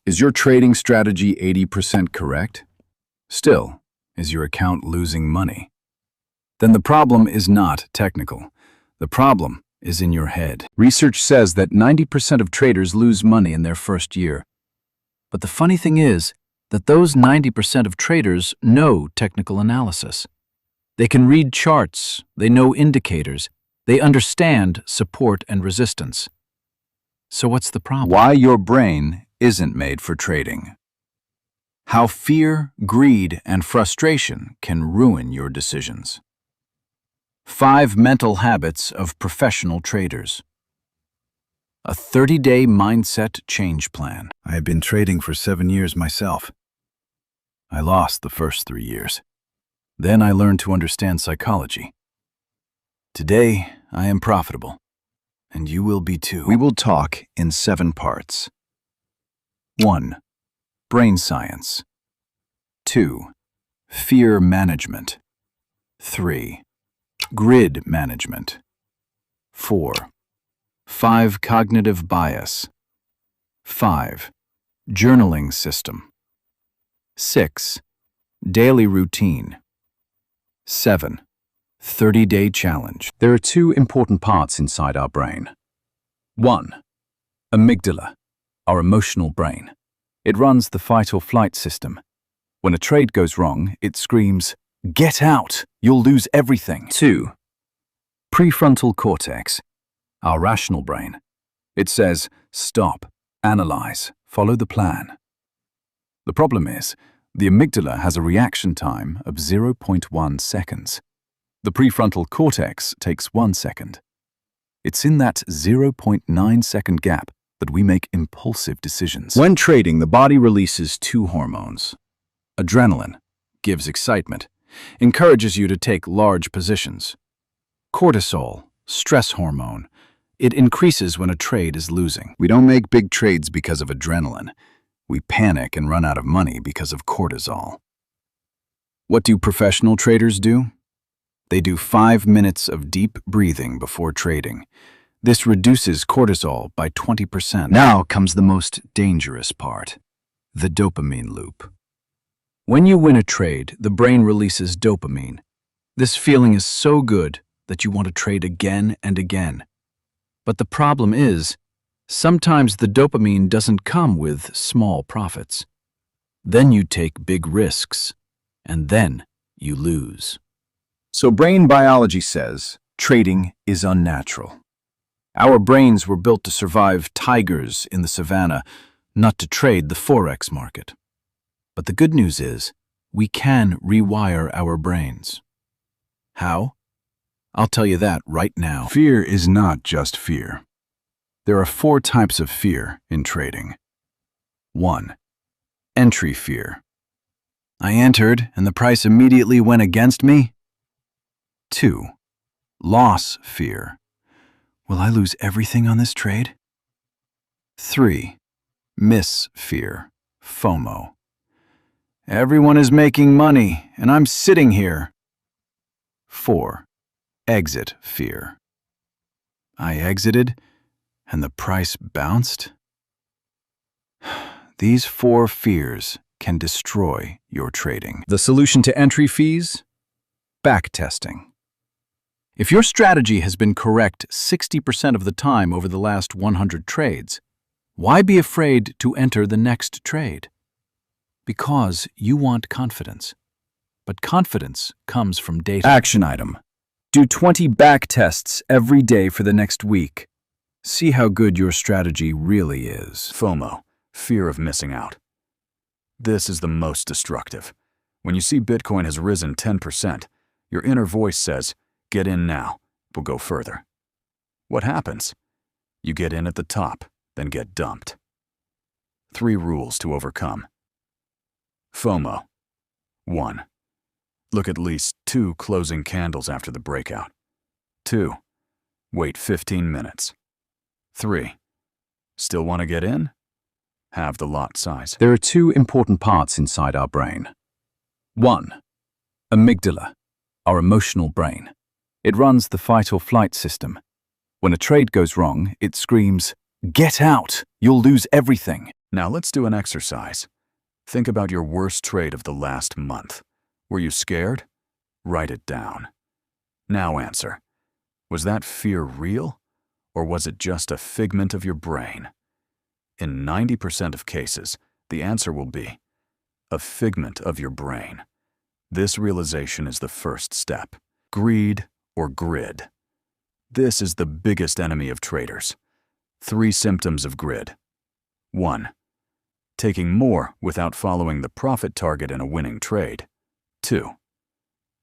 Is your trading strategy 80% correct? Still, is your account losing money? Then the problem is not technical. The problem is in your head. Research says that 90% of traders lose money in their first year. But the funny thing is that those 90% of traders know technical analysis. They can read charts, they know indicators, they understand support and resistance. So what's the problem? Why your brain isn't made for trading. How fear, greed, and frustration can ruin your decisions. 5 mental habits of professional traders. A 30-day mindset change plan. I have been trading for 7 years myself. I lost the first 3 years. Then I learned to understand psychology. Today, I am profitable, and you will be too. We will talk in 7 parts. 1. Brain science. 2. Fear management. 3. Grid management. 4. 5 cognitive bias. 5. Journaling system. 6. Daily routine. 7. 30-day challenge. There are 2 important parts inside our brain. 1. Amygdala, our emotional brain. It runs the fight or flight system. When a trade goes wrong, it screams, "Get out! You'll lose everything." 2. Prefrontal cortex, our rational brain. It says, "Stop, analyze, follow the plan." The problem is, the amygdala has a reaction time of 0.1 seconds. The prefrontal cortex takes 1 second. It's in that 0.9 second gap that we make impulsive decisions. When trading, the body releases 2 hormones. Adrenaline gives excitement, encourages you to take large positions. Cortisol, stress hormone, it increases when a trade is losing. We don't make big trades because of adrenaline. We panic and run out of money because of cortisol. What do professional traders do? They do 5 minutes of deep breathing before trading. This reduces cortisol by 20%. Now comes the most dangerous part, the dopamine loop. When you win a trade, the brain releases dopamine. This feeling is so good that you want to trade again and again. But the problem is, sometimes the dopamine doesn't come with small profits. Then you take big risks, and then you lose. So brain biology says trading is unnatural. Our brains were built to survive tigers in the savannah, not to trade the Forex market. But the good news is, we can rewire our brains. How? I'll tell you that right now. Fear is not just fear. There are 4 types of fear in trading. 1. Entry fear. I entered and the price immediately went against me. 2. Loss fear. Will I lose everything on this trade? 3. Miss fear, FOMO. Everyone is making money, and I'm sitting here. 4. Exit fear. I exited, and the price bounced? These 4 fears can destroy your trading. The solution to entry fees? Backtesting. If your strategy has been correct 60% of the time over the last 100 trades, why be afraid to enter the next trade? Because you want confidence. But confidence comes from data. Action item. Do 20 back tests every day for the next week. See how good your strategy really is. FOMO, fear of missing out. This is the most destructive. When you see Bitcoin has risen 10%, your inner voice says, "Get in now, we'll go further." What happens? You get in at the top, then get dumped. 3 rules to overcome. FOMO. 1. Look at least 2 closing candles after the breakout. 2. Wait 15 minutes. 3. Still want to get in? Have the lot size. There are 2 important parts inside our brain. 1. Amygdala, our emotional brain. It runs the fight or flight system. When a trade goes wrong, it screams, "Get out! You'll lose everything." Now let's do an exercise. Think about your worst trade of the last month. Were you scared? Write it down. Now answer. Was that fear real, or was it just a figment of your brain? In 90% of cases, the answer will be a figment of your brain. This realization is the first step. Greed or grid. This is the biggest enemy of traders. 3 symptoms of grid. 1. Taking more without following the profit target in a winning trade. 2.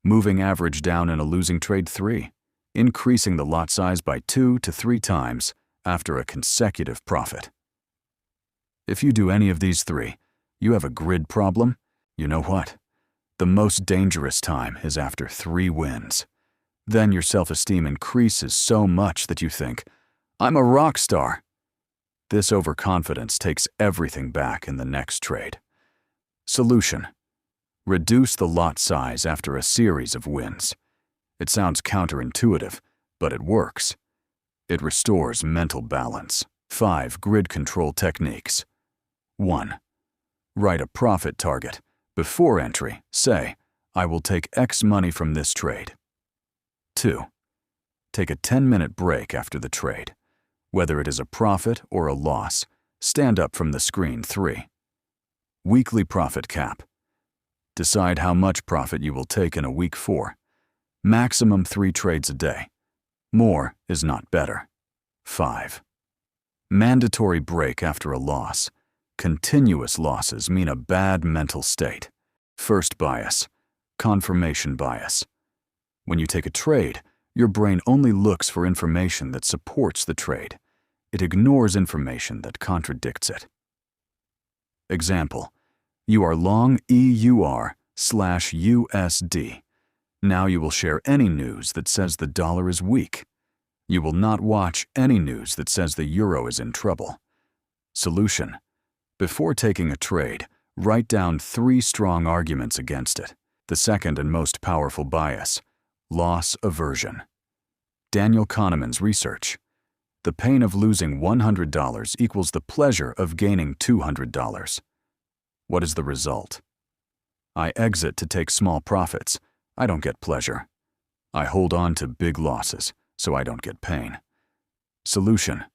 Moving average down in a losing trade. 3. Increasing the lot size by 2 to 3 times after a consecutive profit. If you do any of these 3, you have a grid problem. You know what? The most dangerous time is after 3 wins. Then your self-esteem increases so much that you think, I'm a rock star. This overconfidence takes everything back in the next trade. Solution. Reduce the lot size after a series of wins. It sounds counterintuitive, but it works. It restores mental balance. 5 grid control techniques. 1. Write a profit target. Before entry, say, I will take X money from this trade. 2. Take a 10-minute break after the trade. Whether it is a profit or a loss, stand up from the screen. 3. Weekly profit cap. Decide how much profit you will take in a week. 4. Maximum 3 trades a day. More is not better. 5. Mandatory break after a loss. Continuous losses mean a bad mental state. First bias, confirmation bias. When you take a trade, your brain only looks for information that supports the trade. It ignores information that contradicts it. Example, you are long EUR/USD. Now you will share any news that says the dollar is weak. You will not watch any news that says the euro is in trouble. Solution. Before taking a trade, write down 3 strong arguments against it. The second and most powerful bias, loss aversion. Daniel Kahneman's research. The pain of losing $100 equals the pleasure of gaining $200. What is the result? I exit to take small profits. I don't get pleasure. I hold on to big losses, so I don't get pain. Solution.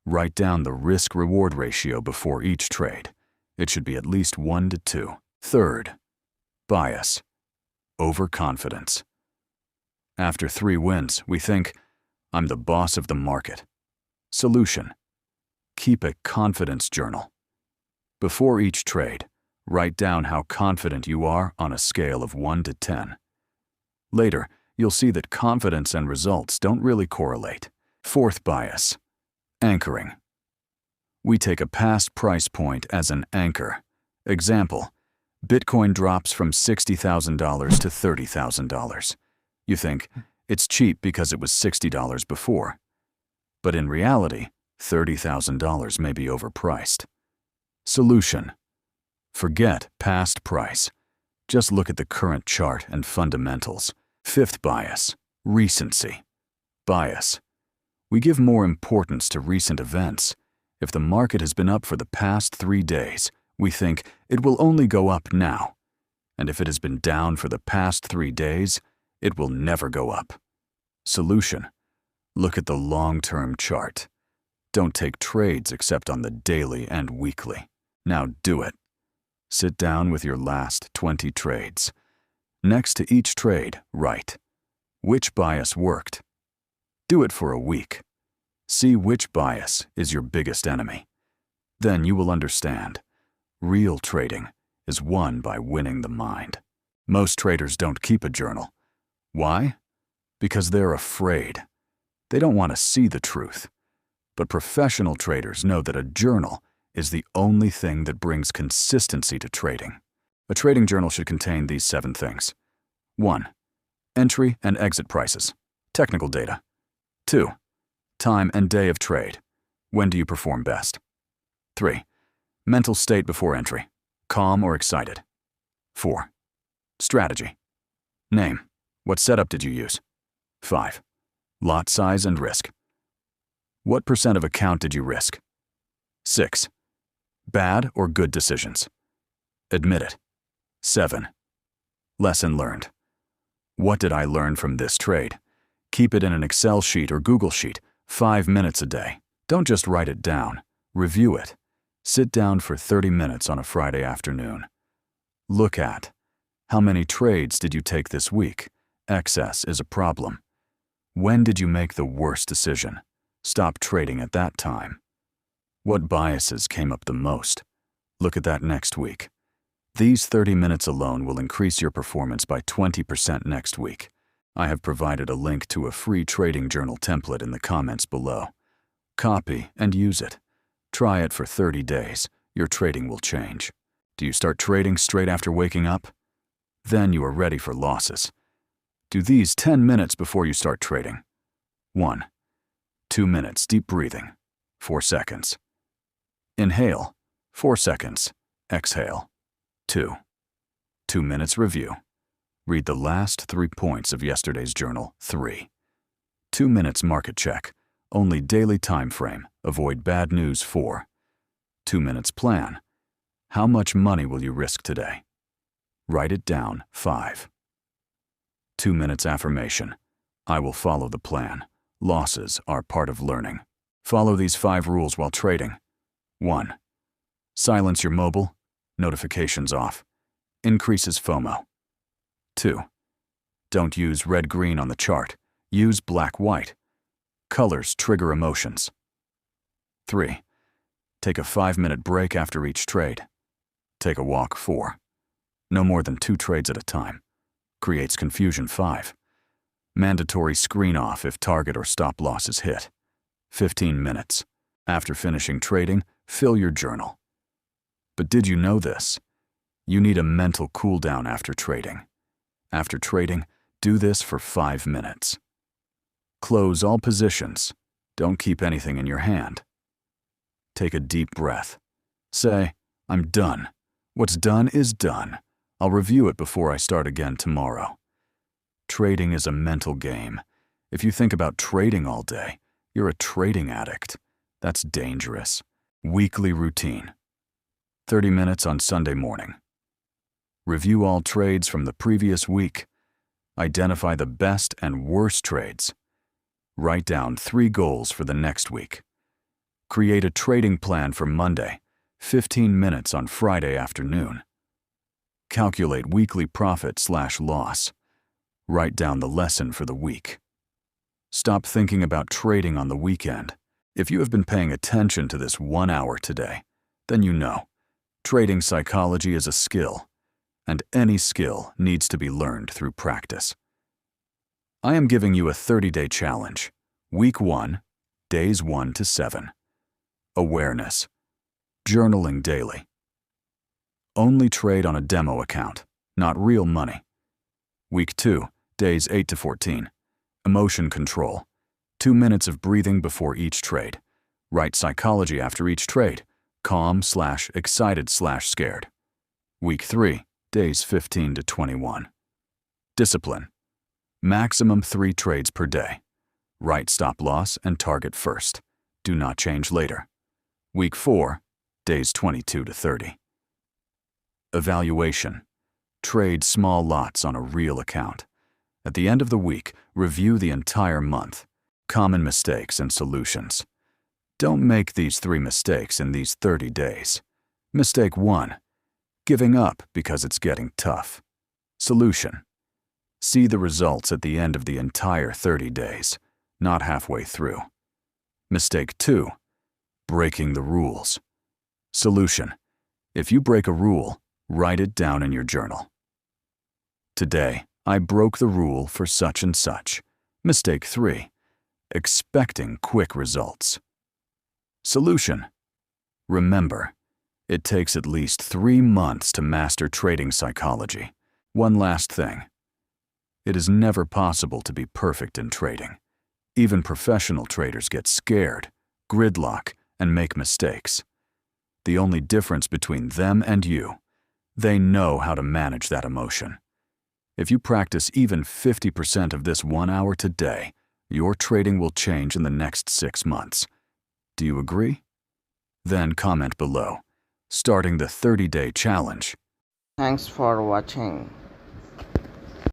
Write down the risk-reward ratio before each trade. It should be at least 1 to 2. Third, bias, overconfidence. After 3 wins, we think, I'm the boss of the market. Solution. Keep a confidence journal. Before each trade, write down how confident you are on a scale of 1 to 10. Later, you'll see that confidence and results don't really correlate. Fourth bias, anchoring. We take a past price point as an anchor. Example, Bitcoin drops from $60,000 to $30,000. You think, it's cheap because it was $60 before. But in reality, $30,000 may be overpriced. Solution. Forget past price. Just look at the current chart and fundamentals. Fifth bias, recency. Bias. We give more importance to recent events. If the market has been up for the past 3 days, we think it will only go up now. And if it has been down for the past 3 days, it will never go up. Solution. Look at the long-term chart. Don't take trades except on the daily and weekly. Now do it. Sit down with your last 20 trades. Next to each trade, write, which bias worked? Do it for a week. See which bias is your biggest enemy. Then you will understand. Real trading is won by winning the mind. Most traders don't keep a journal. Why? Because they're afraid. They don't want to see the truth. But professional traders know that a journal is the only thing that brings consistency to trading. A trading journal should contain these 7 things. 1. Entry and exit prices. Technical data. 2. Time and day of trade. When do you perform best? 3. Mental state before entry. Calm or excited. 4. Strategy. Name. What setup did you use? 5. Lot size and risk. What % of account did you risk? 6. Bad or good decisions? Admit it. 7. Lesson learned. What did I learn from this trade? Keep it in an Excel sheet or Google Sheet, 5 minutes a day. Don't just write it down. Review it. Sit down for 30 minutes on a Friday afternoon. Look at how many trades did you take this week? Excess is a problem. When did you make the worst decision? Stop trading at that time. What biases came up the most? Look at that next week. These 30 minutes alone will increase your performance by 20% next week. I have provided a link to a free trading journal template in the comments below. Copy and use it. Try it for 30 days. Your trading will change. Do you start trading straight after waking up? Then you are ready for losses. Do these 10 minutes before you start trading. 1. 2 minutes deep breathing. 4 seconds. Inhale. 4 seconds. Exhale. 2. 2 minutes review. Read the last 3 points of yesterday's journal. 3. 2 minutes market check. Only daily time frame. Avoid bad news. 4. 2 minutes plan. How much money will you risk today? Write it down. 5. 2 minutes affirmation. I will follow the plan. Losses are part of learning. Follow these 5 rules while trading. 1. Silence your mobile. Notifications off. Increases FOMO. 2. Don't use red-green on the chart. Use black-white. Colors trigger emotions. 3. Take a 5-minute break after each trade. Take a walk. 4. No more than 2 trades at a time. Creates confusion. 5. Mandatory screen off if target or stop loss is hit. 15 minutes. After finishing trading, fill your journal. But did you know this? You need a mental cool down after trading. After trading, do this for 5 minutes. Close all positions. Don't keep anything in your hand. Take a deep breath. Say, I'm done. What's done is done. I'll review it before I start again tomorrow. Trading is a mental game. If you think about trading all day, you're a trading addict. That's dangerous. Weekly routine. 30 minutes on Sunday morning. Review all trades from the previous week. Identify the best and worst trades. Write down 3 goals for the next week. Create a trading plan for Monday, 15 minutes on Friday afternoon. Calculate weekly profit/loss. Write down the lesson for the week. Stop thinking about trading on the weekend. If you have been paying attention to this 1 hour today, then you know. Trading psychology is a skill, and any skill needs to be learned through practice. I am giving you a 30-day challenge. Week 1, days 1 to 7. Awareness. Journaling daily. Only trade on a demo account, not real money. Week 2, days 8 to 14. Emotion control. 2 minutes of breathing before each trade. Write psychology after each trade. Calm/excited/scared. Week 3, days 15 to 21. Discipline. Maximum 3 trades per day. Write stop loss and target first. Do not change later. Week 4, days 22 to 30. Evaluation. Trade small lots on a real account. At the end of the week, review the entire month. Common mistakes and solutions. Don't make these 3 mistakes in these 30 days. Mistake 1. Giving up because it's getting tough. Solution. See the results at the end of the entire 30 days, not halfway through. Mistake 2. Breaking the rules. Solution. If you break a rule, write it down in your journal. Today, I broke the rule for such and such. Mistake 3. Expecting quick results. Solution. Remember, it takes at least 3 months to master trading psychology. One last thing. It is never possible to be perfect in trading. Even professional traders get scared, gridlock, and make mistakes. The only difference between them and you, they know how to manage that emotion. If you practice even 50% of this 1 hour today, your trading will change in the next 6 months. Do you agree? Then comment below. starting the 30-day challenge. Thanks for watching.